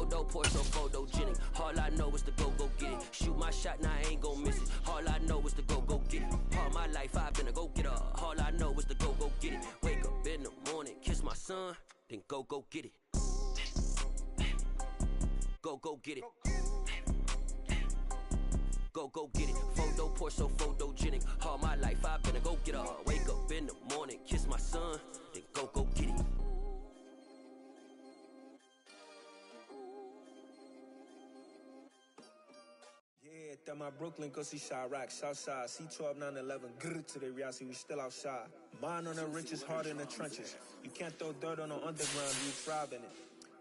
Photo, so photogenic. All I know is to go get it. Shoot my shot, now I ain't gon' miss it. All I know is to go get it. All my life I've been a go-getter. All I know is to go get it. Wake up in the morning, kiss my son, then go get it. Go get it. Go get it. Photo, so photogenic. All my life I've been a go-getter. Wake up in the morning, kiss my son, then go get it. Yeah, that my Brooklyn, go see Chirac, Southside, C12, 911, grr to the reality, we still outside. Mine on the richest, heart in the trenches. You can't throw dirt on the underground, you thrive in it.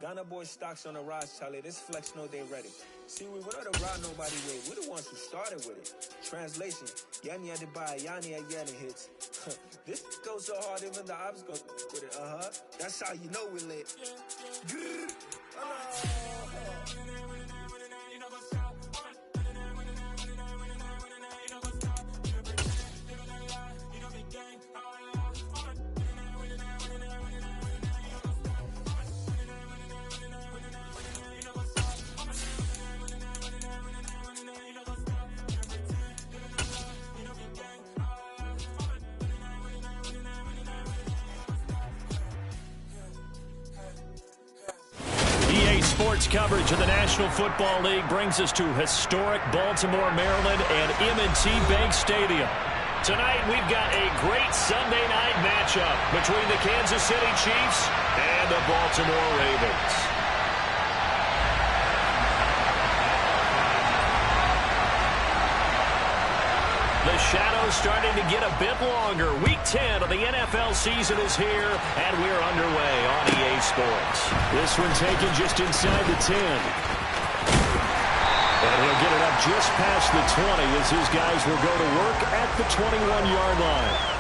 Ghana boys stocks on the rise, Charlie, this flex know they ready. See, we were the ride nobody with, we're the ones who started with it. Translation, Yanni had to buy, Yanni had Yanni hits. This goes so hard, even the ops go with it, That's how you know we lit. Grr. Sports coverage of the National Football League brings us to historic Baltimore, Maryland and M&T Bank Stadium. Tonight we've got a great Sunday night matchup between the Kansas City Chiefs and the Baltimore Ravens. The shadow's starting to get a bit longer. Week 10 of the NFL season is here, and we're underway on EA Sports. This one taken just inside the 10. And he'll get it up just past the 20 as his guys will go to work at the 21-yard line.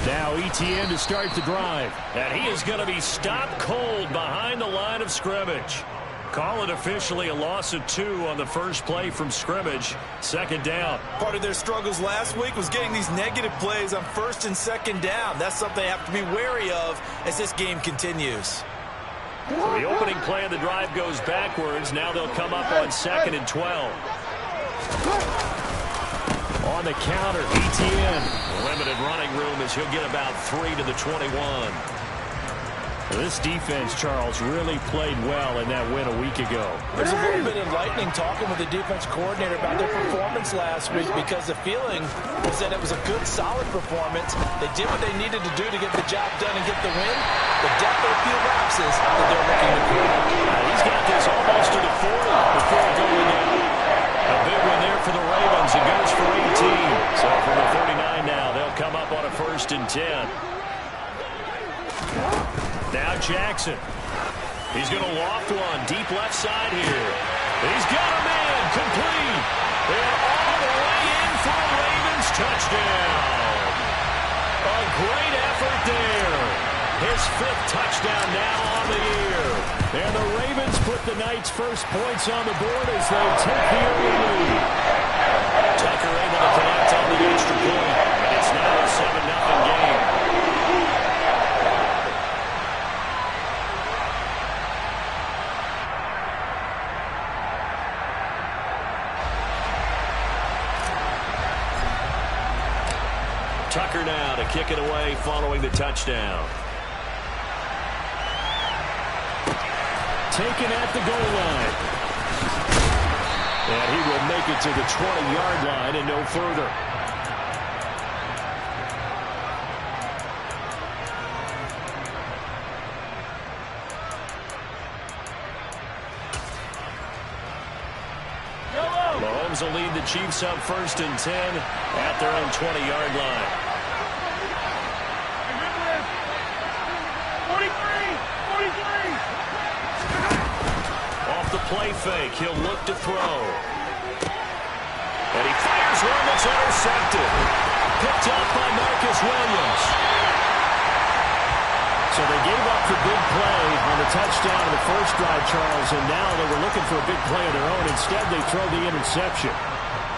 Now ETN to start the drive. And he is going to be stopped cold behind the line of scrimmage. Call it officially a loss of 2 on the first play from scrimmage. Second down. Part of their struggles last week was getting these negative plays on first and second down. That's something they have to be wary of as this game continues. The opening play of the drive goes backwards. Now they'll come up on 2nd and 12. On the counter, ETN. Limited running room as he'll get about 3 to the 21. This defense, Charles, really played well in that win a week ago. There's a little bit enlightening talking with the defense coordinator about their performance last week because the feeling was that it was a good, solid performance. They did what they needed to do to get the job done and get the win, but definitely a few lapses that they're looking to correct. He's got this almost to the 40 before going out. A big one there for the Ravens. It goes for 18. So from the 49 now, they'll come up on a 1st and 10. Now Jackson. He's going to loft one deep left side here. He's got a man complete. And all the way in for a Ravens touchdown. A great effort there. His 5th touchdown now on the year. And the Ravens put the Knights' first points on the board as they take the early lead. Tucker able to connect on the extra point. And it's now a 7-0 game. Tucker now to kick it away following the touchdown. Taken at the goal line. And he will make it to the 20-yard line and no further. Mahomes will lead the Chiefs up 1st and 10 at their own 20-yard line. 43! Off the play fake, he'll look to throw. And he fires is one that's intercepted. Picked up by Marcus Williams. So they gave up the big play on the touchdown in the first drive, Charles, and now they were looking for a big play of their own. Instead, they throw the interception.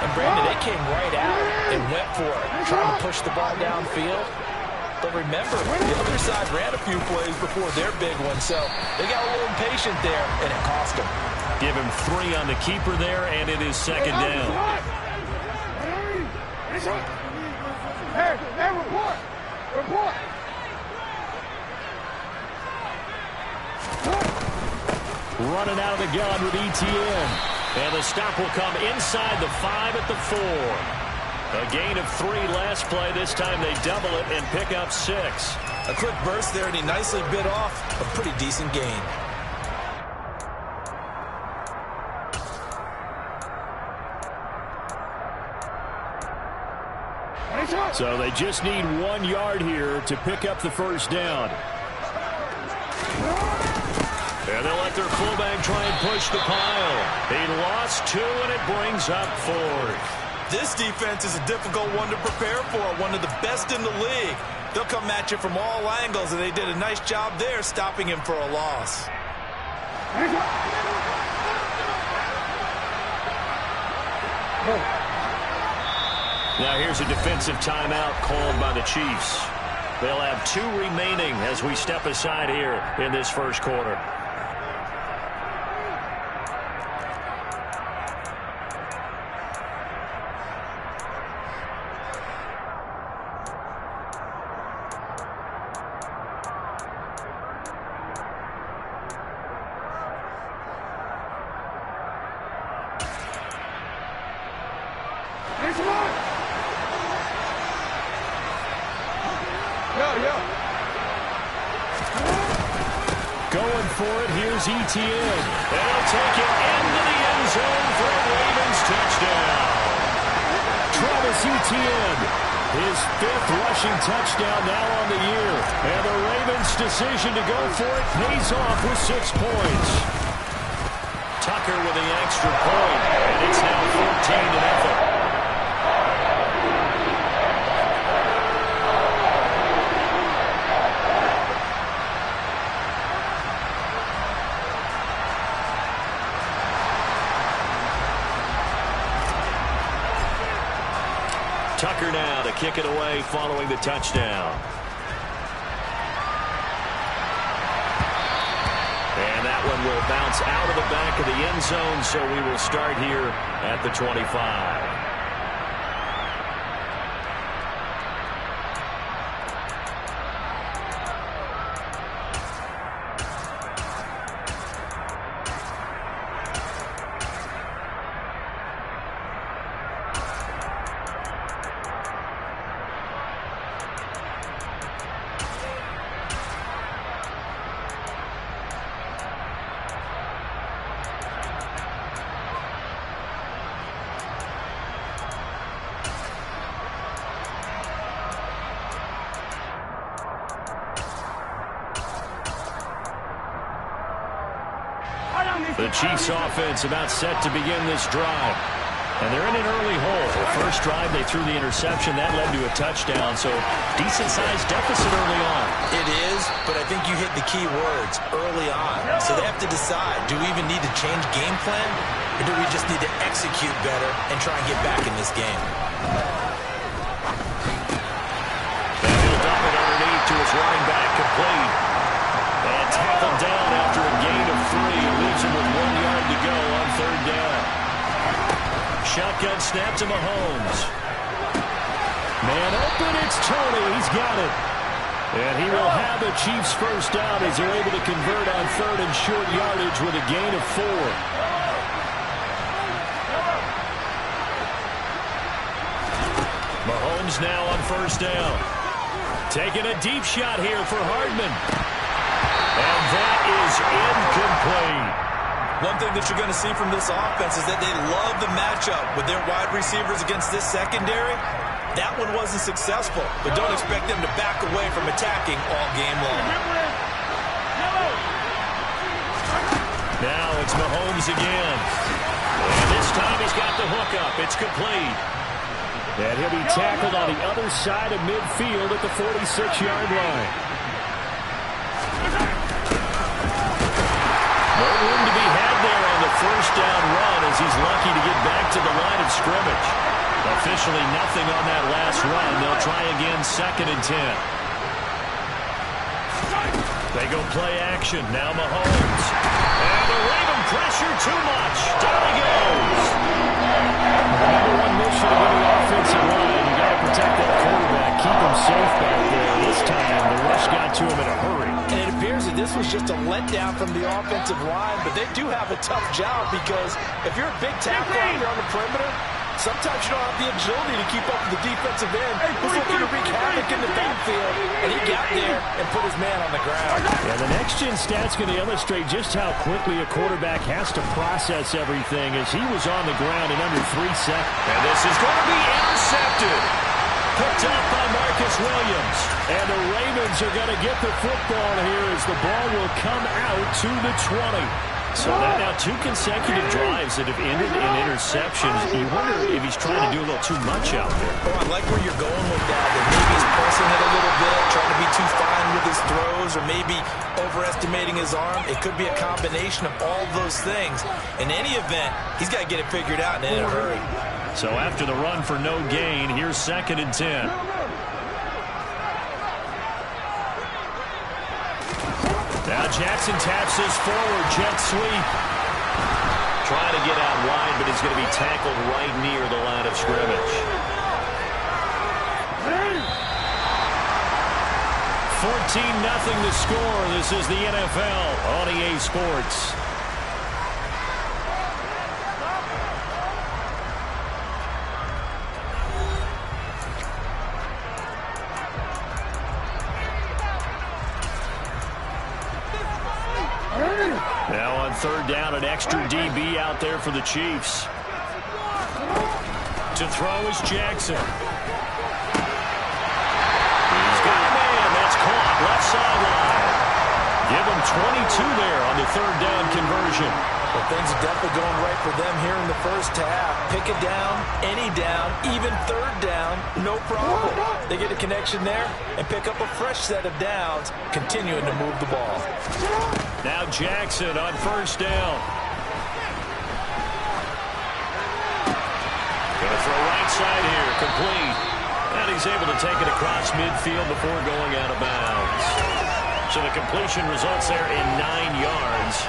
And, Brandon, they came right out and went for it, trying to push the ball downfield. But remember, the other side ran a few plays before their big one, so they got a little impatient there, and it cost them. Give him 3 on the keeper there, and it is second down. Hey, report! Report! Running out of the gun with ETN. And the stop will come inside the 5 at the 4. A gain of 3 last play. This time they double it and pick up 6. A quick burst there, and he nicely bit off a pretty decent gain. So they just need 1 yard here to pick up the first down. And they'll let their fullback try and push the pile. He lost 2, and it brings up 4th. This defense is a difficult one to prepare for, one of the best in the league. They'll come at you from all angles, and they did a nice job there stopping him for a loss. Now here's a defensive timeout called by the Chiefs. They'll have 2 remaining as we step aside here in this first quarter. Going for it, here's ETN. They'll take it into the end zone for a Ravens touchdown. Travis Etienne, his 5th rushing touchdown now on the year. And the Ravens' decision to go for it pays off with 6 points. Tucker with the extra point, and it's now 14-0. Tucker now to kick it away following the touchdown. And that one will bounce out of the back of the end zone, so we will start here at the 25. The Chiefs offense about set to begin this drive. And they're in an early hole. The first drive, they threw the interception. That led to a touchdown, so decent-sized deficit early on. It is, but I think you hit the key words, early on. So they have to decide, do we even need to change game plan, or do we just need to execute better and try and get back in this game? And he'll dump it underneath to his running back, complete. And tackled down after a gain of 3. Leaves him with 1 yard to go on 3rd down. Shotgun snap to Mahomes. Man open, it's Tony. He's got it. And he will have the Chiefs first down as they're able to convert on 3rd and short yardage with a gain of 4. Mahomes now on 1st down. Taking a deep shot here for Hardman. And that is incomplete. One thing that you're going to see from this offense is that they love the matchup with their wide receivers against this secondary. That one wasn't successful, but don't expect them to back away from attacking all game long. Now it's Mahomes again. And this time he's got the hookup. It's complete. And he'll be tackled on the other side of midfield at the 46-yard line. No room to be had there on the first down run as he's lucky to get back to the line of scrimmage. Officially nothing on that last run. They'll try again, 2nd and 10. They go play action. Now Mahomes. And the Raven pressure too much. Down he goes. The number one mission of any offensive line, you got to protect that quarterback, keep him safe back there. This time, the rush got to him in a hurry. And it appears that this was just a letdown from the offensive line, but they do have a tough job because if you're a big tackle out there on the perimeter, sometimes you don't have the agility to keep up with the defensive end who's looking to wreak havoc in the backfield, and he got there and put his man on the ground. Yeah, the next-gen stat's going to illustrate just how quickly a quarterback has to process everything as he was on the ground in under 3 seconds. And this is going to be intercepted. Picked up by Marcus Williams. And the Ravens are going to get the football here as the ball will come out to the 20. So that now 2 consecutive drives that have ended in interceptions. You wonder if he's trying to do a little too much out there. Oh, I like where you're going with that. That maybe he's pressing it a little bit, trying to be too fine with his throws, or maybe overestimating his arm. It could be a combination of all those things. In any event, he's got to get it figured out and in a hurry. So after the run for no gain, here's 2nd and 10. Now Jackson taps this forward, jet sweep. Trying to get out wide, but he's going to be tackled right near the line of scrimmage. 14-0 the score. This is the NFL on EA Sports. Now on 3rd down, an extra DB out there for the Chiefs. To throw is Jackson. He's got a man. That's caught. Left sideline. Give him 22 there on the 3rd down conversion. Well, things are definitely going right for them here in the first half. Pick it down, any down, even 3rd down, no problem. They get a connection there and pick up a fresh set of downs, continuing to move the ball. Now Jackson on 1st down. Going to throw right side here, complete. And he's able to take it across midfield before going out of bounds. So the completion results there in 9 yards.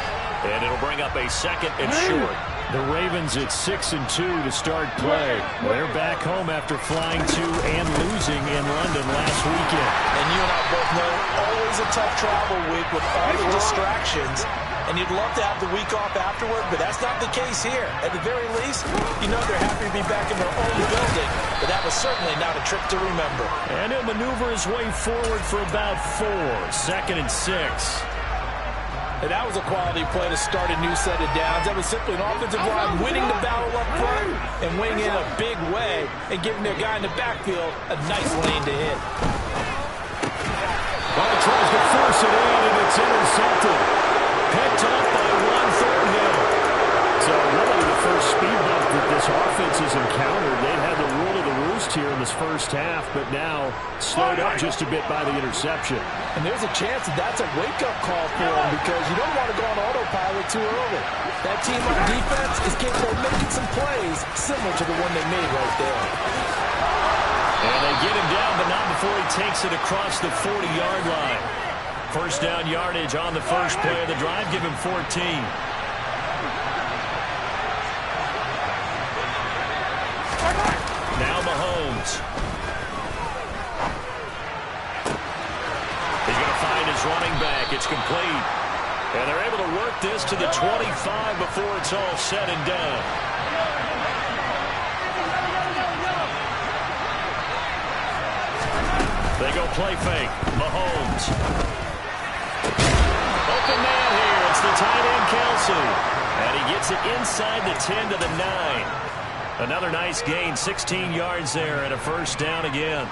And it'll bring up a 2nd and short. The Ravens at 6-2 to start play. They're back home after flying to and losing in London last weekend. And you and I both know, always a tough travel week with all the distractions. And you'd love to have the week off afterward, but that's not the case here. At the very least, you know they're happy to be back in their own building, but that was certainly not a trip to remember. And he'll maneuver his way forward for about 4. 2nd and 6. And that was a quality play to start a new set of downs. That was simply an offensive line winning the battle up front and winning in a big way and giving their guy in the backfield a nice lane to hit. Well, he tries to force it in, and it's intercepted. Picked off by 1/3 hill. So really the first speed bump that this offense has encountered. They've had the rule of the roost here in this first half, but now slowed up just a bit by the interception. And there's a chance that that's a wake-up call for them because you don't want to go on autopilot too early. That team on defense is capable of making some plays similar to the one they made right there. And they get him down, but not before he takes it across the 40-yard line. First down yardage on the first play of the drive. Give him 14. Now Mahomes. He's going to find his running back. It's complete. And they're able to work this to the 25 before it's all said and done. They go play fake. Mahomes. Open man here. It's the tight end, Kelsey. And he gets it inside the 10 to the 9. Another nice gain. 16 yards there and a first down again.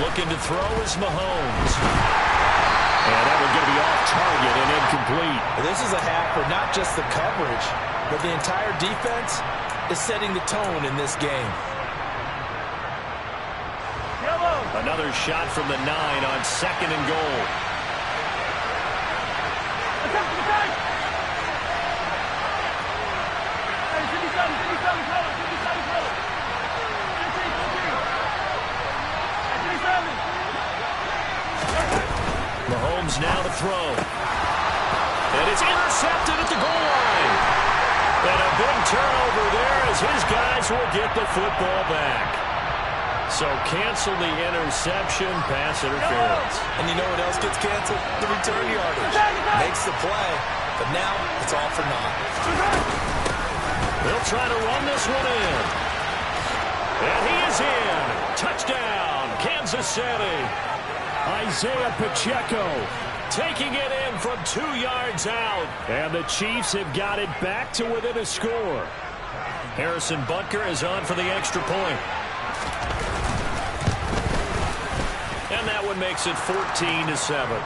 Looking to throw is Mahomes. And that one's going to be off target and incomplete. This is a half where not just the coverage, but the entire defense is setting the tone in this game. Another shot from the 9 on 2nd and goal. Mahomes now to throw. And it's intercepted at the goal line. And a big turnover there as his guys will get the football back. So cancel the interception, pass interference. And you know what else gets canceled? The return yardage. Makes the play, but now it's all for naught. They'll try to run this one in. And he is in. Touchdown, Kansas City. Isaiah Pacheco taking it in from 2 yards out. And the Chiefs have got it back to within a score. Harrison Butker is on for the extra point. And that one makes it 14-7.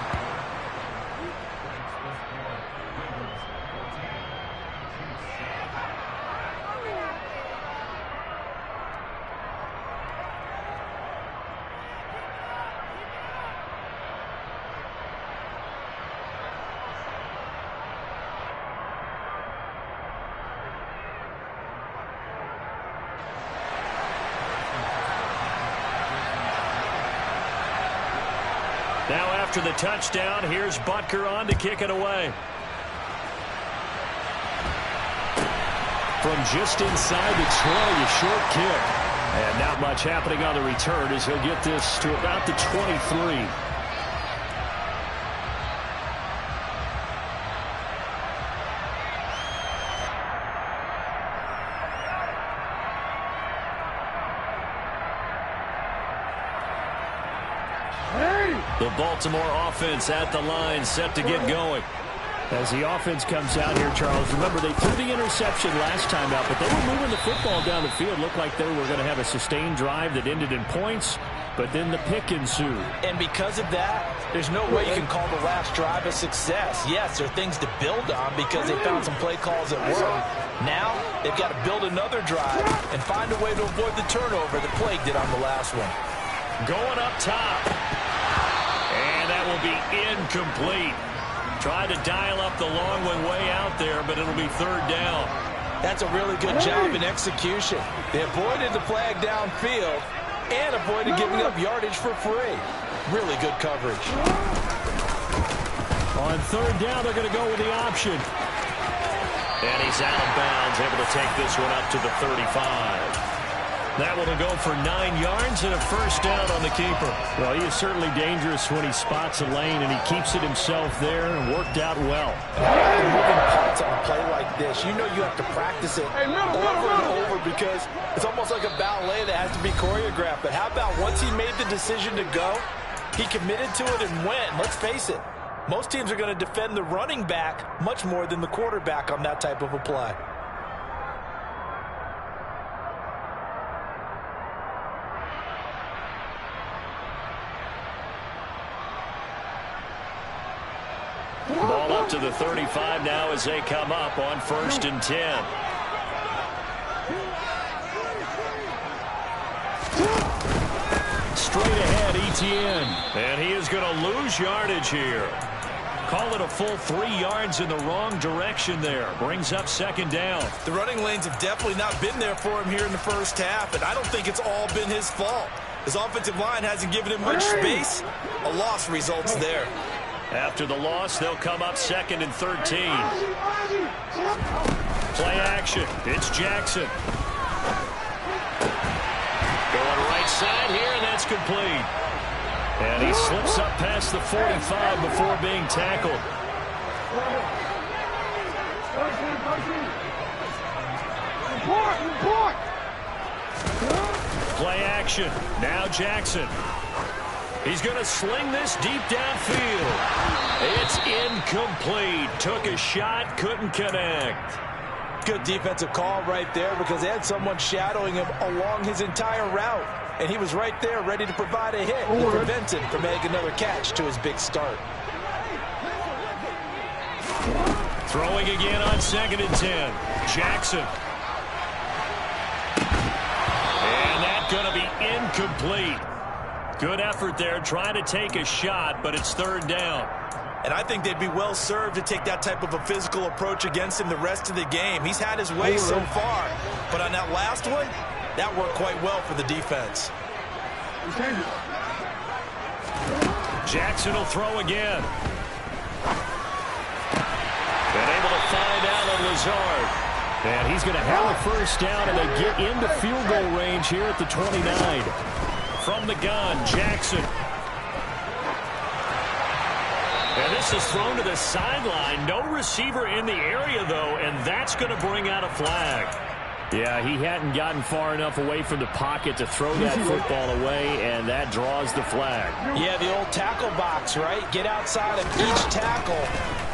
Now after the touchdown, here's Butker on to kick it away. From just inside the 20, a short kick. And not much happening on the return as he'll get this to about the 23. The Baltimore offense at the line, set to get going. As the offense comes out here, Charles, remember they threw the interception last time out, but they were moving the football down the field. Looked like they were going to have a sustained drive that ended in points, but then the pick ensued. And because of that, there's no way you can call the last drive a success. Yes, there are things to build on because they found some play calls that work. Now, they've got to build another drive and find a way to avoid the turnover that plagued it on the last one. Going up top. And that will be incomplete. Tried to dial up the long one way out there, but it'll be 3rd down. That's a really good job in execution. They avoided the flag downfield and avoided giving up yardage for free. Really good coverage. On 3rd down, they're going to go with the option. And he's out of bounds, able to take this one up to the 35. That one will go for 9 yards and a 1st down on the keeper. Well, he is certainly dangerous when he spots a lane, and he keeps it himself there and worked out well. Moving punts on a play like this, you know you have to practice it over and over because it's almost like a ballet that has to be choreographed. But how about once he made the decision to go, he committed to it and went. Let's face it, most teams are going to defend the running back much more than the quarterback on that type of a play. Ball up to the 35 now as they come up on 1st and 10. Straight ahead, Etienne. And he is going to lose yardage here. Call it a full 3 yards in the wrong direction there. Brings up 2nd down. The running lanes have definitely not been there for him here in the first half, and I don't think it's all been his fault. His offensive line hasn't given him much space. A loss results there. After the loss, they'll come up 2nd and 13. Play action. It's Jackson. Going right side here, and that's complete. And he slips up past the 45 before being tackled. Play action. Now Jackson. He's going to sling this deep downfield. It's incomplete. Took a shot, couldn't connect. Good defensive call right there because they had someone shadowing him along his entire route. And he was right there ready to provide a hit to prevent him from making another catch to his big start. Throwing again on 2nd and 10. Jackson. And that's going to be incomplete. Good effort there, trying to take a shot, but it's 3rd down. And I think they'd be well served to take that type of a physical approach against him the rest of the game. He's had his way so far, but on that last one, that worked quite well for the defense. Jackson will throw again. And able to find Allen Lazard. And he's going to have a 1st down, and they get into field goal range here at the 29. From the gun, Jackson. And this is thrown to the sideline. No receiver in the area, though, and that's going to bring out a flag. Yeah, he hadn't gotten far enough away from the pocket to throw that football away, and that draws the flag. Yeah, the old tackle box, right? Get outside of each tackle,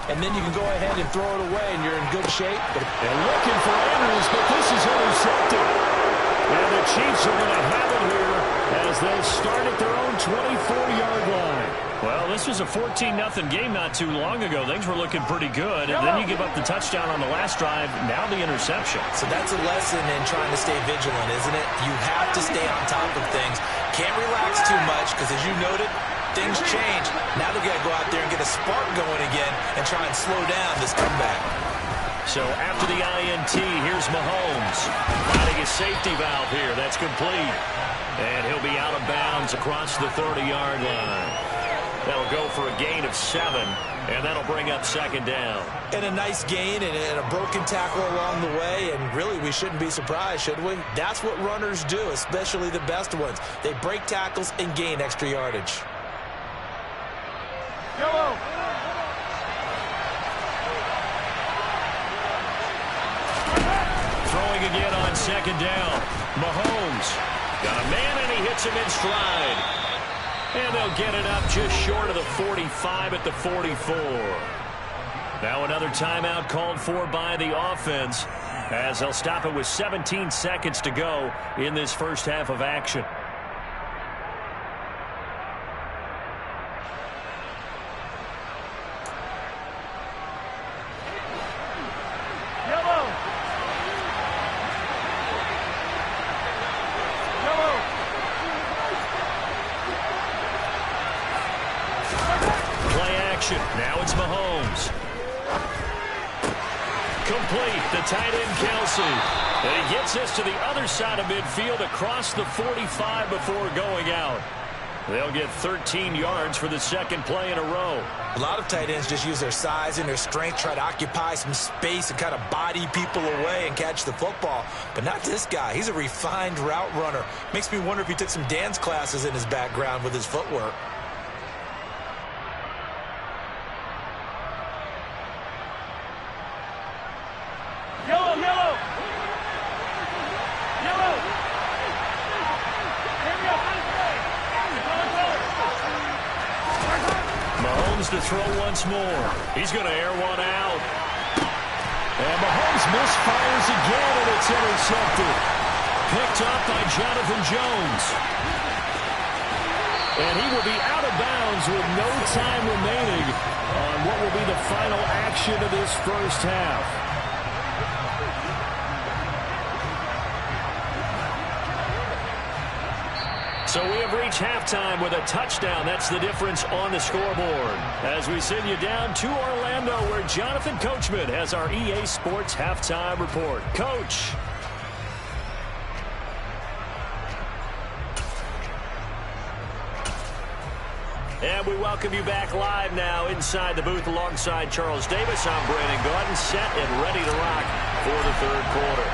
and then you can go ahead and throw it away, and you're in good shape. And looking for Andrews, but this is intercepted. And the Chiefs are going to have it here as they'll start at their own 24-yard line. Well, this was a 14-0 game not too long ago. Things were looking pretty good, and then you give up the touchdown on the last drive, now the interception. So that's a lesson in trying to stay vigilant, isn't it? You have to stay on top of things. Can't relax too much because, as you noted, things change. Now they've got to go out there and get a spark going again and try and slow down this comeback. So after the INT, here's Mahomes finding a safety valve here. That's complete. And he'll be out of bounds across the 30-yard line. That'll go for a gain of 7, and that'll bring up 2nd down. And a nice gain and a broken tackle along the way, and really we shouldn't be surprised, should we? That's what runners do, especially the best ones. They break tackles and gain extra yardage. Yellow. Throwing again on 2nd down. Mahomes got a man, and he hits him in stride. And they'll get it up just short of the 45 at the 44. Now another timeout called for by the offense as they'll stop it with 17 seconds to go in this first half of action. Now it's Mahomes. Complete, the tight end Kelsey. And he gets us to the other side of midfield across the 45 before going out. They'll get 13 yards for the 2nd play in a row. A lot of tight ends just use their size and their strength, try to occupy some space and kind of body people away and catch the football. But not this guy. He's a refined route runner. Makes me wonder if he took some dance classes in his background with his footwork. To throw once more. He's going to air one out. And Mahomes misfires again, and it's intercepted. Picked up by Jonathan Jones. And he will be out of bounds with no time remaining on what will be the final action of this first half. So we have reached halftime with a touchdown. That's the difference on the scoreboard. As we send you down to Orlando, where Jonathan Coachman has our EA Sports Halftime Report. Coach. And we welcome you back live now inside the booth alongside Charles Davis. I'm Brandon Gordon, set and ready to rock for the 3rd quarter.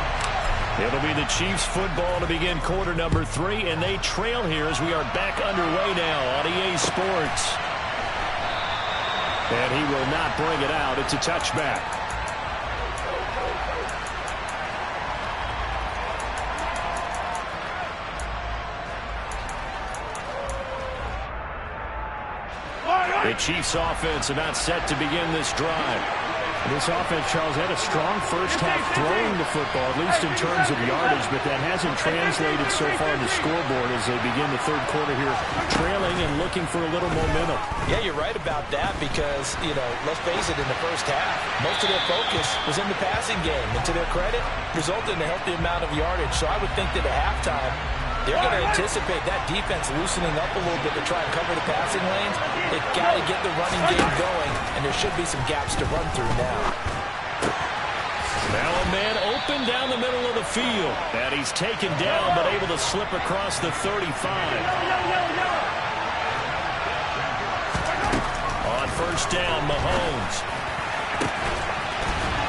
It'll be the Chiefs football to begin quarter number 3, and they trail here as we are back underway now on EA Sports. And he will not bring it out. It's a touchback. The Chiefs offense about set to begin this drive. This offense, Charles, had a strong first half throwing the football, at least in terms of yardage, but that hasn't translated so far on the scoreboard as they begin the third quarter here, trailing and looking for a little momentum. Yeah, you're right about that because, let's face it, in the first half, most of their focus was in the passing game. And to their credit, resulted in a healthy amount of yardage. So I would think that at halftime, they're going to anticipate that defense loosening up a little bit to try and cover the passing lanes. They've got to get the running game going, and there should be some gaps to run through now. Now a man open down the middle of the field. And he's taken down, but able to slip across the 35. On first down, Mahomes.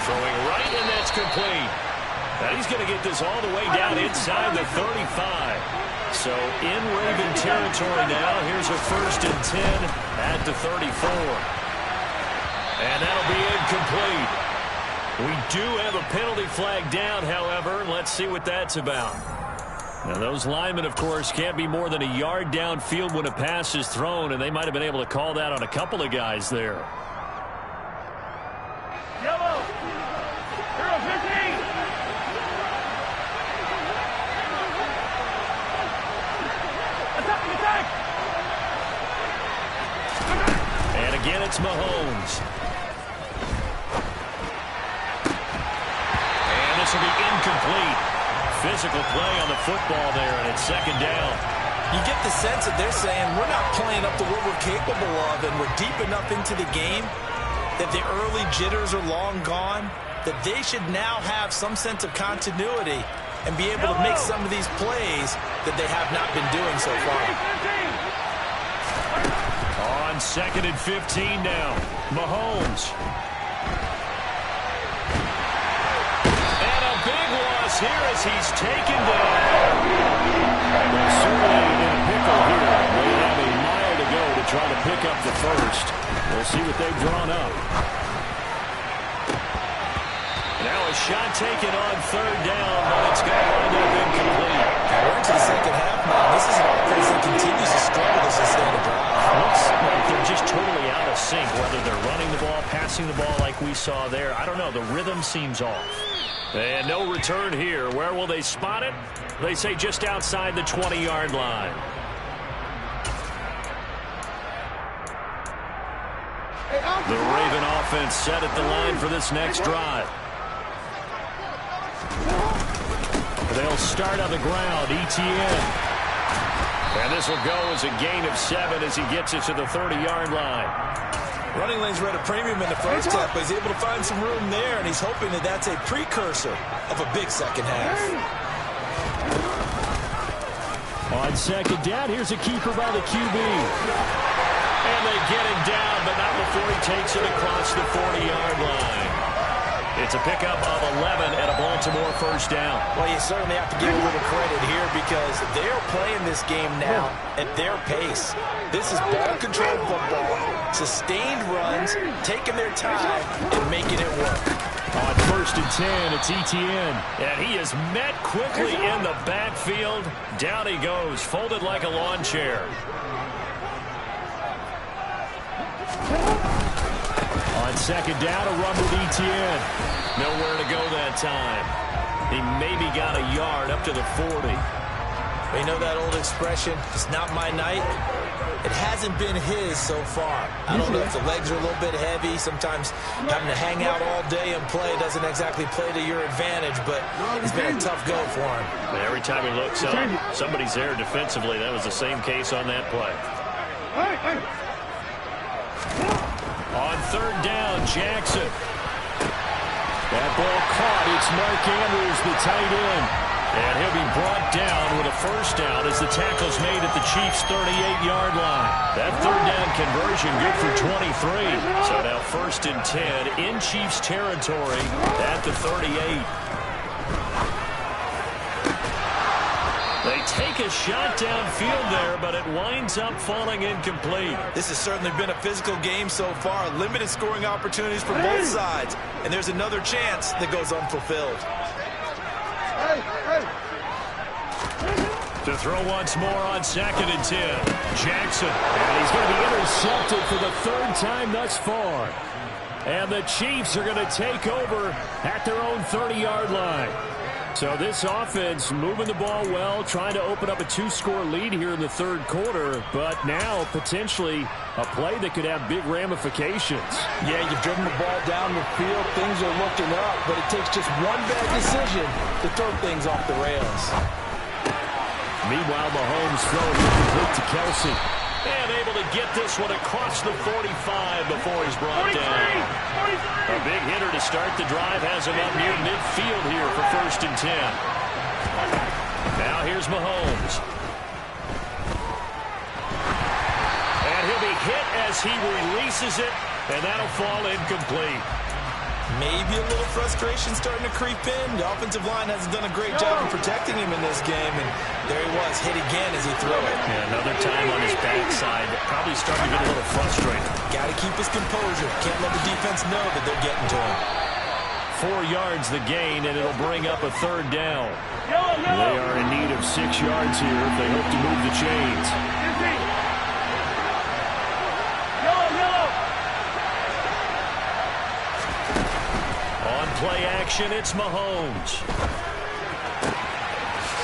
Throwing right, and that's complete. Now he's going to get this all the way down inside the 35. So in Raven territory now. Here's a 1st and 10 at the 34. And that'll be incomplete. We do have a penalty flag down, however. Let's see what that's about. Now those linemen, of course, can't be more than a yard downfield when a pass is thrown, and they might have been able to call that on a couple of guys there. Yellow. Hero 15. Attack. And again, it's Mahomes. And this will be incomplete. Physical play on the football there, and it's 2nd down. You get the sense that they're saying we're not playing up to what we're capable of, and we're deep enough into the game that the early jitters are long gone, that they should now have some sense of continuity and be able to make some of these plays that they have not been doing so far. On 2nd and 15 now, Mahomes. And a big loss here as he's taken down. Well, certainly in a pickle here. They have a mile to go to try to pick up the first. We'll see what they've drawn up. Now a shot taken on 3rd down, but it's going to wind up incomplete. We're into the second half now. This is an offense that continues to struggle to sustain a drive. Looks like they're just totally out of sync, whether they're running the ball, passing the ball like we saw there. I don't know. The rhythm seems off. And no return here. Where will they spot it? They say just outside the 20-yard line. The Raven offense set at the line for this next drive. They'll start on the ground. Etienne. And this will go as a gain of 7 as he gets it to the 30-yard line. Running lanes were at a premium in the first half, but he's able to find some room there, and he's hoping that that's a precursor of a big second half. On 2nd down, here's a keeper by the QB. And they get him down, but not before he takes it across the 40-yard line. It's a pickup of 11 and a Baltimore 1st down. Well, you certainly have to give a little credit here because they're playing this game now at their pace. This is ball-controlled football, sustained runs, taking their time, and making it work. On 1st and 10, it's Etienne. And he is met quickly in the backfield. Down he goes, folded like a lawn chair. On 2nd down, a run with Etienne. Nowhere to go that time. He maybe got a yard up to the 40. You know that old expression, it's not my night? It hasn't been his so far. I don't know if the legs are a little bit heavy. Sometimes having to hang out all day and play doesn't exactly play to your advantage, but it's been a tough go for him. Every time he looks up, somebody's there defensively. That was the same case on that play. On 3rd down, Jackson. That ball caught. It's Mark Andrews, the tight end. And he'll be brought down with a 1st down as the tackle's made at the Chiefs' 38-yard line. That 3rd down conversion good for 23. So now 1st and 10 in Chiefs territory at the 38. They take a shot downfield there, but it winds up falling incomplete. This has certainly been a physical game so far. Limited scoring opportunities for both sides. And there's another chance that goes unfulfilled. To throw once more on 2nd and 10. Jackson. And he's going to be intercepted for the 3rd time thus far. And the Chiefs are going to take over at their own 30-yard line. So this offense moving the ball well, trying to open up a 2-score lead here in the third quarter, but now potentially a play that could have big ramifications. Yeah, you've driven the ball down the field. Things are looking up, but it takes just one bad decision to throw things off the rails. Meanwhile, Mahomes throwing complete to Kelsey. And able to get this one across the 45 before he's brought down. A big hitter to start the drive has him up near midfield here for 1st and 10. Now here's Mahomes. And he'll be hit as he releases it, and that'll fall incomplete. Maybe a little frustration starting to creep in. The offensive line hasn't done a great job of protecting him in this game, and there he was, hit again as he threw it. Yeah, another time on his backside. Probably starting to get a little frustrated. Got to keep his composure. Can't let the defense know that they're getting to him. 4 yards the gain, and it'll bring up a 3rd down. They are in need of 6 yards here if they hope to move the chains. Play action, it's Mahomes.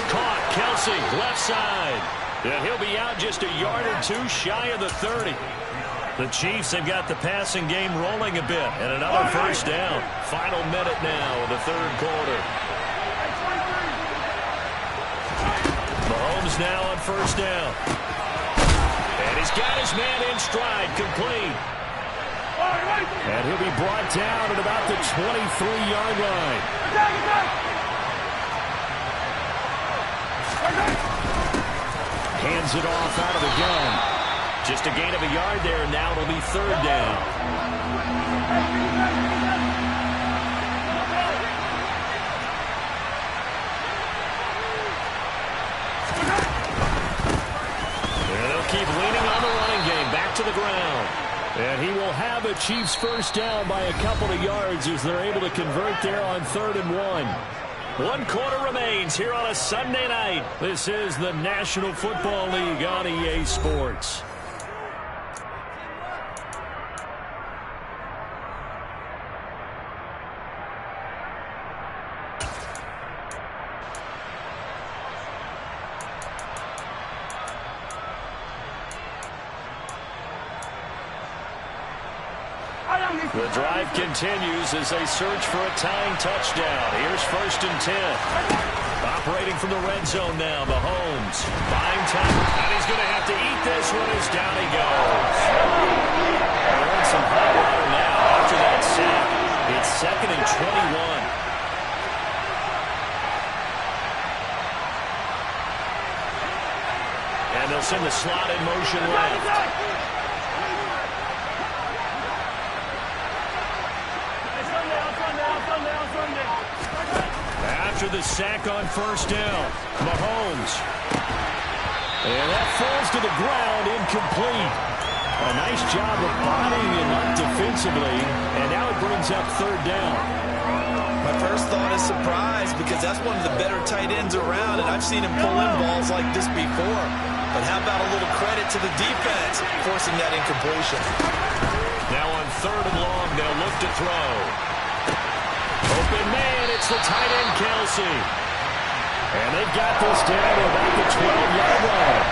Caught, Kelsey, left side. And he'll be out just a yard or 2 shy of the 30. The Chiefs have got the passing game rolling a bit, and another 1st down. Final minute now of the 3rd quarter. Mahomes now on 1st down. And he's got his man in stride, complete. And he'll be brought down at about the 23-yard line. Hands it off out of the gun. Just a gain of a yard there. Now it'll be 3rd down. And they'll keep leaning on the running game. Back to the ground. And he will have a Chiefs 1st down by a couple of yards as they're able to convert there on 3rd and 1. 1 quarter remains here on a Sunday night. This is the National Football League on EA Sports. The drive continues as they search for a tying touchdown. Here's 1st and 10. Operating from the red zone now, Mahomes. Buying time, and he's going to have to eat this one as down he goes. They're in some hot water now after that sack. It's 2nd and 21. And they'll send the slot in motion left. After the sack on 1st down, Mahomes. And that falls to the ground, incomplete. A nice job of bodying him up defensively, and now it brings up 3rd down. My first thought is surprise, because that's one of the better tight ends around, and I've seen him pull in balls like this before. But how about a little credit to the defense forcing that incompletion? Now on 3rd and long, they'll look to throw. Open man, it's the tight end, Kelsey. And they've got this down to about the 12-yard line.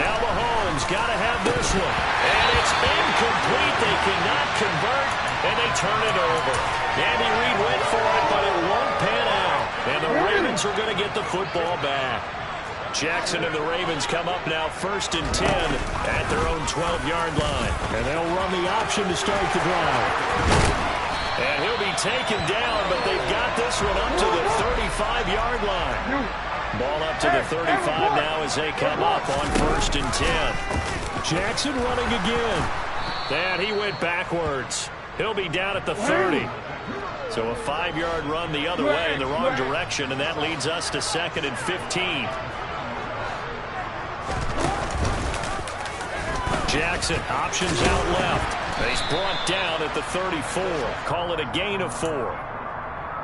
Now Mahomes got to have this one. And it's incomplete. They cannot convert, and they turn it over. Andy Reid went for it, but it won't pan out. And the Ravens are going to get the football back. Jackson and the Ravens come up now 1st and 10 at their own 12-yard line. And they'll run the option to start the drive. And he'll be taken down, but they've got this one up to the 35-yard line. Ball up to the 35 now as they come up on 1st and 10. Jackson running again. And he went backwards. He'll be down at the 30. So a 5-yard run the other way in the wrong direction, and that leads us to 2nd and 15. Jackson, options out left. He's brought down at the 34. Call it a gain of 4.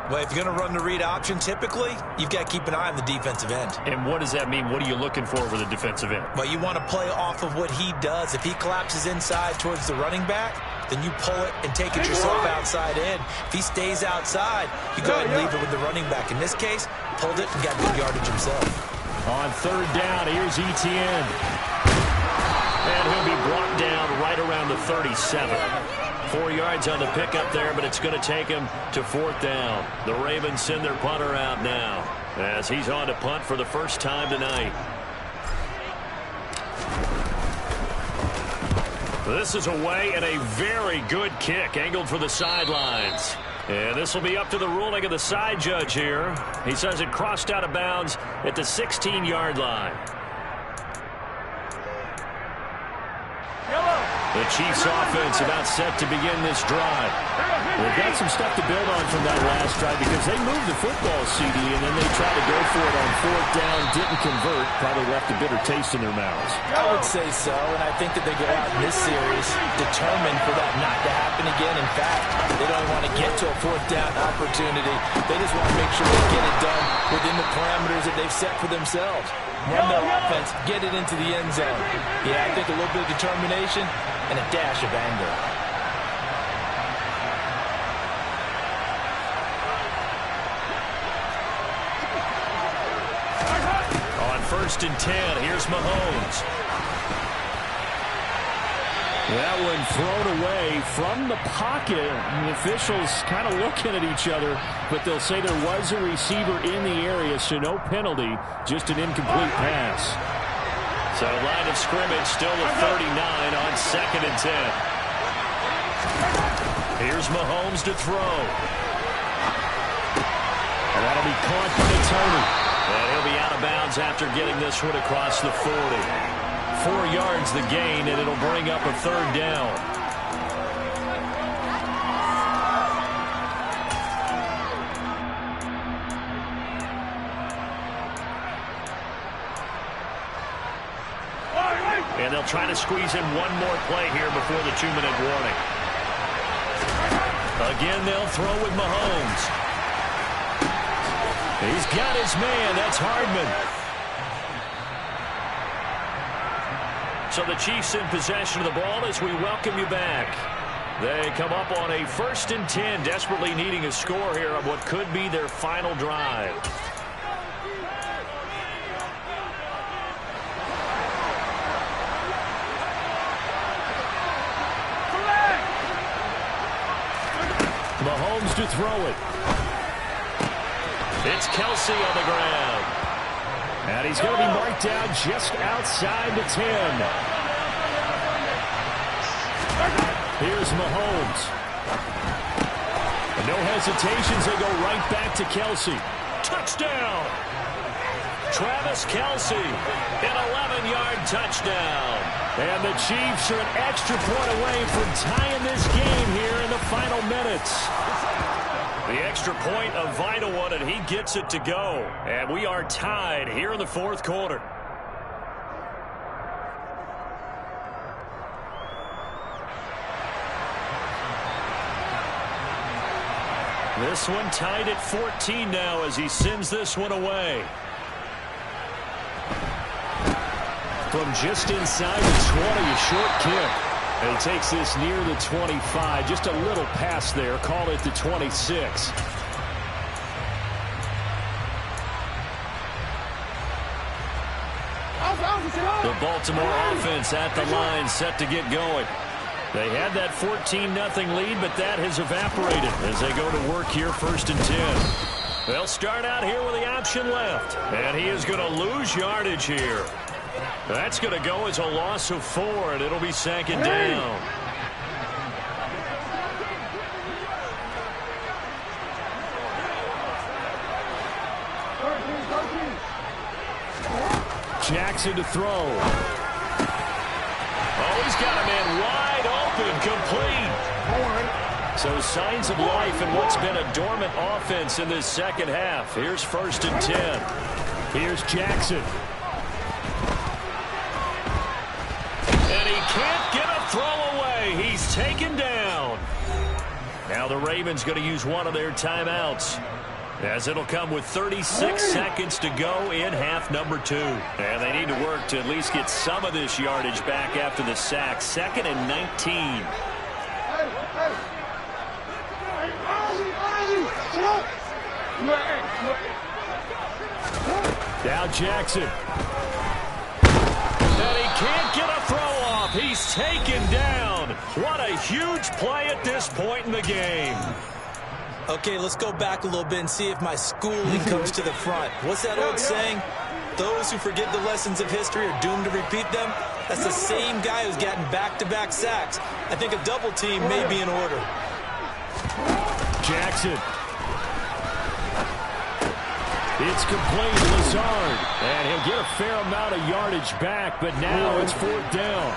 Well, if you're going to run the read option, typically, you've got to keep an eye on the defensive end. And what does that mean? What are you looking for with the defensive end? Well, you want to play off of what he does. If he collapses inside towards the running back, then you pull it and take it yourself outside in. If he stays outside, you go ahead and leave it with the running back. In this case, pulled it and got good yardage himself. On third down, here's Etienne. And he'll be brought down right around the 37. 4 yards on the pickup there, but it's going to take him to fourth down. The Ravens send their punter out now as he's on to punt for the first time tonight. This is away and a very good kick angled for the sidelines. And this will be up to the ruling of the side judge here. He says it crossed out of bounds at the 16-yard line. The Chiefs offense about set to begin this drive. They've got some stuff to build on from that last drive because they moved the football, CD, and then they tried to go for it on fourth down, didn't convert, probably left a bitter taste in their mouths. I would say so, and I think that they go out in this series determined for that not to happen again. In fact, they don't want to get to a fourth down opportunity. They just want to make sure they get it done within the parameters that they've set for themselves. Run their offense, get it into the end zone. Yeah, I think a little bit of determination and a dash of anger. On first and 10, here's Mahomes. That one thrown away from the pocket. The officials kind of looking at each other, but they'll say there was a receiver in the area, so no penalty, just an incomplete pass. So line of scrimmage still at 39 on second and 10. Here's Mahomes to throw. And that'll be caught by Tony. And he'll be out of bounds after getting this one across the 40. 4 yards the gain, and it'll bring up a third down. And they'll try to squeeze in one more play here before the 2-minute warning. Again, they'll throw with Mahomes. He's got his man. That's Hardman. So the Chiefs in possession of the ball as we welcome you back. They come up on a first and 10, desperately needing a score here on what could be their final drive. Mahomes to throw it. It's Kelsey on the ground. And he's going to be marked down just outside the 10. Here's Mahomes. No hesitations. They go right back to Kelsey. Touchdown! Travis Kelsey, an 11-yard touchdown. And the Chiefs are an extra point away from tying this game here in the final minutes. The extra point, a vital one, and he gets it to go. And we are tied here in the fourth quarter. This one tied at 14 now as he sends this one away. From just inside the 20, a short kick. And he takes this near the 25. Just a little pass there. Call it the 26. The Baltimore offense at the line, set to get going. They had that 14-0 lead, but that has evaporated as they go to work here first and 10. They'll start out here with the option left. And he is going to lose yardage here. That's going to go as a loss of 4, and it'll be second down. Jackson to throw. Oh, he's got a man wide open, complete. So signs of life in what's been a dormant offense in this second half. Here's first and 10. Here's Jackson. And he can't get a throw away. He's taken down. Now the Ravens going to use one of their timeouts, as it'll come with 36 seconds to go in half number 2. And they need to work to at least get some of this yardage back after the sack. 2nd and 19. Now Jackson. And he can't get a throw off. He's taken down. What a huge play at this point in the game. Okay, let's go back a little bit and see if my schooling comes to the front. What's that old saying? Those who forget the lessons of history are doomed to repeat them. That's the same guy who's gotten back-to-back sacks. I think a double team may be in order. Jackson. It's complete, Lazard. And he'll get a fair amount of yardage back, but now it's 4th down.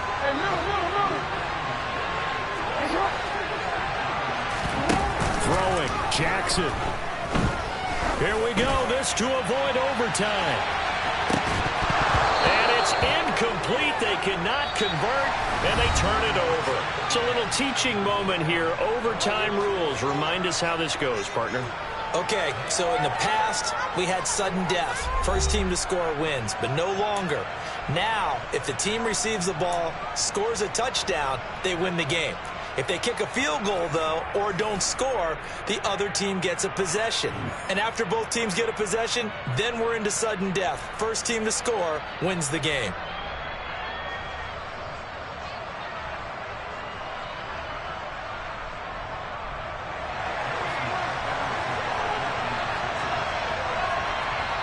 Throwing, Jackson. Here we go, this to avoid overtime. And it's incomplete. They cannot convert, and they turn it over. It's a little teaching moment here. Overtime rules. Remind us how this goes, partner. Okay, so in the past, we had sudden death. First team to score wins, but no longer. Now, if the team receives the ball, scores a touchdown, they win the game. If they kick a field goal, though, or don't score, the other team gets a possession. And after both teams get a possession, then we're into sudden death. First team to score wins the game.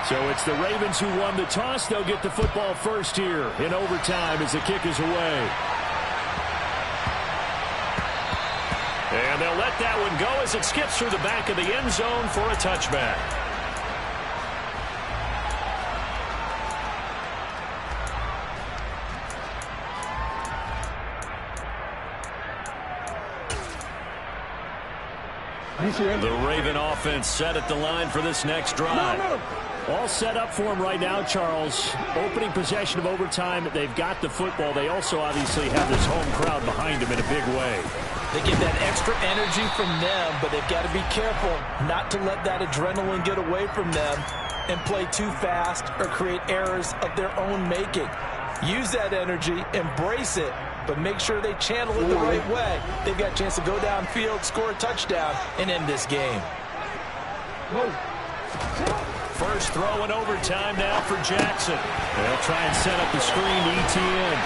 So it's the Ravens who won the toss. They'll get the football first here in overtime as the kick is away. And they'll let that one go as it skips through the back of the end zone for a touchback. The Raven offense set at the line for this next drive. All set up for him right now, Charles. Opening possession of overtime. They've got the football. They also obviously have this home crowd behind them in a big way. They get that extra energy from them, but they've got to be careful not to let that adrenaline get away from them and play too fast or create errors of their own making. Use that energy, embrace it, but make sure they channel it the right way. They've got a chance to go downfield, score a touchdown, and end this game. First throw in overtime now for Jackson. They'll try and set up the screen to ETN.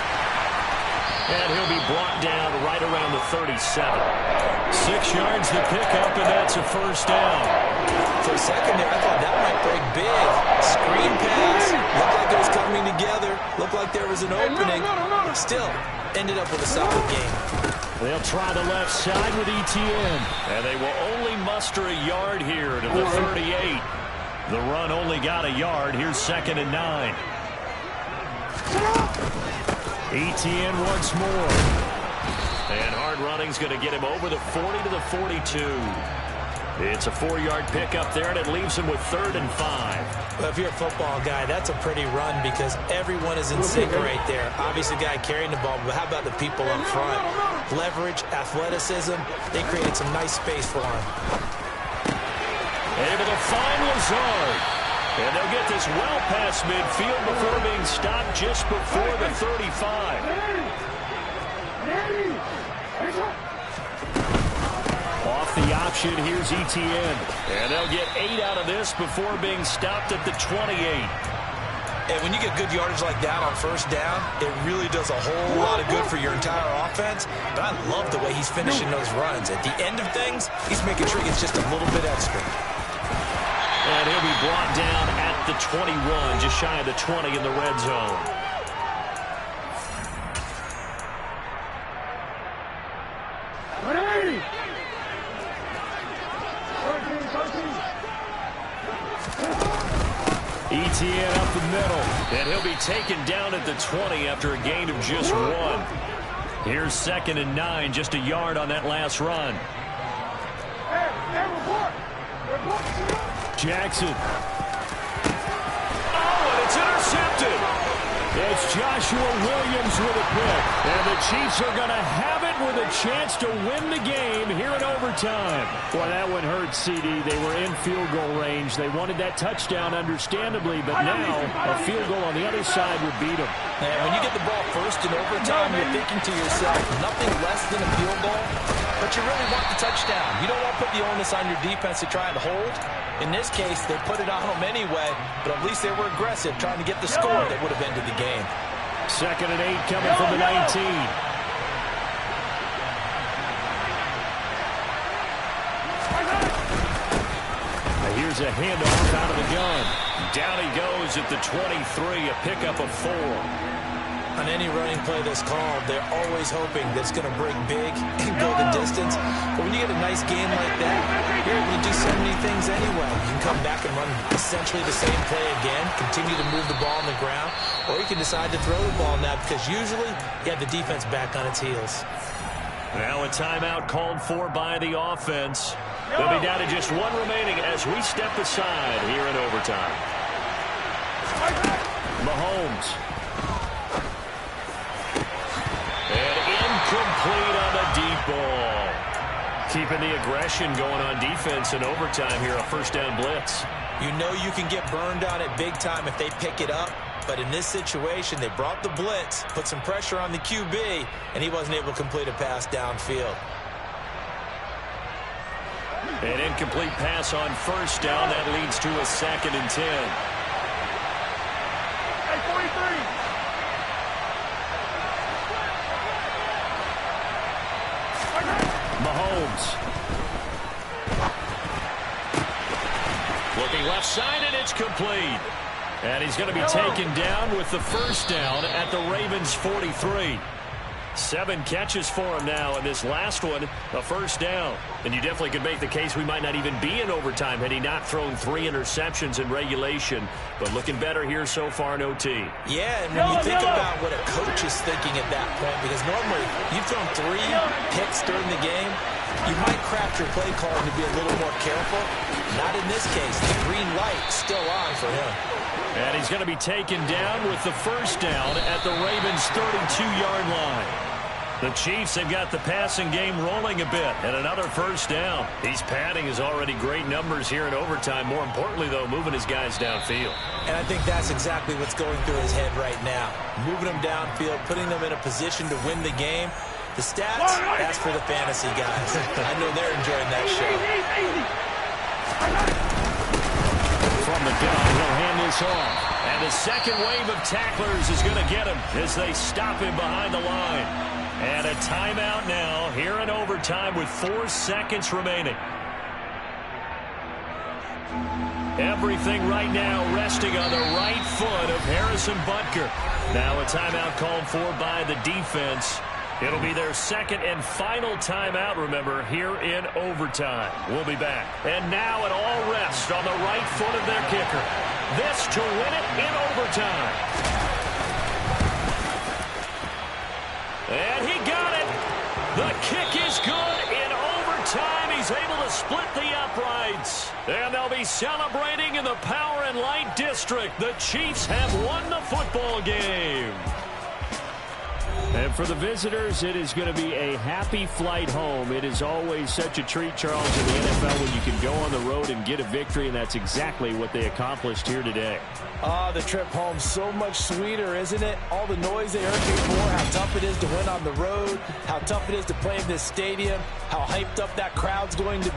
And he'll be brought down right around the 37. 6 yards to pick up, and that's a first down. For a second there, I thought that might break big. Screen pass. Looked like it was coming together. Looked like there was an opening. Still, ended up with a solid game. They'll try the left side with ETN. And they will only muster a yard here to the 38. The run only got a yard. Here's 2nd and 9. ETN once more. And hard running's going to get him over the 40 to the 42. It's a 4-yard pickup there, and it leaves him with 3rd and 5. Well, if you're a football guy, that's a pretty run because everyone is in sync right there. Obviously, the guy carrying the ball, but how about the people up front? Leverage, athleticism, they created some nice space for him. Able to find Lazard. And they'll get this well past midfield before being stopped just before the 35. Off the option, here's ETN. And they'll get 8 out of this before being stopped at the 28. And when you get good yardage like that on first down, it really does a whole lot of good for your entire offense. But I love the way he's finishing those runs. At the end of things, he's making sure he gets just a little bit extra. And he'll be brought down at the 21, just shy of the 20 in the red zone. ETN up the middle. And he'll be taken down at the 20 after a gain of just 1. Here's 2nd and 9, just a yard on that last run. Jackson. Oh, and it's intercepted. It's Joshua Williams with a pick. And the Chiefs are going to have it with a chance to win the game here in overtime. Boy, that one hurt, CD. They were in field goal range. They wanted that touchdown, understandably, but now a field goal on the other side would beat them. And when you get the ball first in overtime, you're thinking to yourself, nothing less than a field goal, but you really want the touchdown. You don't want to put the onus on your defense to try and hold. In this case, they put it on them anyway, but at least they were aggressive, trying to get the score that would have ended the game. 2nd and 8 coming from the 19. Here's a handoff out of the gun. Down he goes at the 23, a pickup of 4. On any running play that's called, they're always hoping that it's going to break big and go the distance. But when you get a nice game like that, you're able to do so many things anyway. You can come back and run essentially the same play again, continue to move the ball on the ground, or you can decide to throw the ball now because usually you have the defense back on its heels. Now a timeout called for by the offense. They'll be down to just one remaining as we step aside here in overtime. Mahomes. And incomplete on the deep ball. Keeping the aggression going on defense in overtime here, a first down blitz. You know you can get burned on it big time if they pick it up. But in this situation, they brought the blitz, put some pressure on the QB, and he wasn't able to complete a pass downfield. An incomplete pass on first down. That leads to a 2nd and 10. Hey, 43. Mahomes. Looking left side, and it's complete. And he's going to be taken down with the first down at the Ravens' 43. 7 catches for him now, and this last one, a first down. And you definitely could make the case we might not even be in overtime had he not thrown 3 interceptions in regulation. But looking better here so far in OT. Yeah, and when you think about what a coach is thinking at that point, because normally you've thrown 3 picks during the game, you might craft your play call to be a little more careful. Not in this case. The green light still on for him. And he's going to be taken down with the first down at the Ravens' 32-yard line. The Chiefs have got the passing game rolling a bit, and another first down. He's padding his already great numbers here in overtime. More importantly, though, moving his guys downfield. And I think that's exactly what's going through his head right now. Moving them downfield, putting them in a position to win the game. The stats, that's for the fantasy guys. I know they're enjoying that show. From the gun, he'll hand this off. And the second wave of tacklers is going to get him as they stop him behind the line. And a timeout now here in overtime with 4 seconds remaining. Everything right now resting on the right foot of Harrison Butker. Now a timeout called for by the defense. It'll be their second and final timeout, remember, here in overtime. We'll be back. And now it all rests on the right foot of their kicker. This to win it in overtime. And he got it. The kick is good in overtime. He's able to split the uprights. And they'll be celebrating in the Power and Light District. The Chiefs have won the football game. And for the visitors, it is going to be a happy flight home. It is always such a treat, Charles, in the NFL when you can go on the road and get a victory, and that's exactly what they accomplished here today. The trip home so much sweeter, isn't it? All the noise they heard before, how tough it is to win on the road, how tough it is to play in this stadium, how hyped up that crowd's going to be.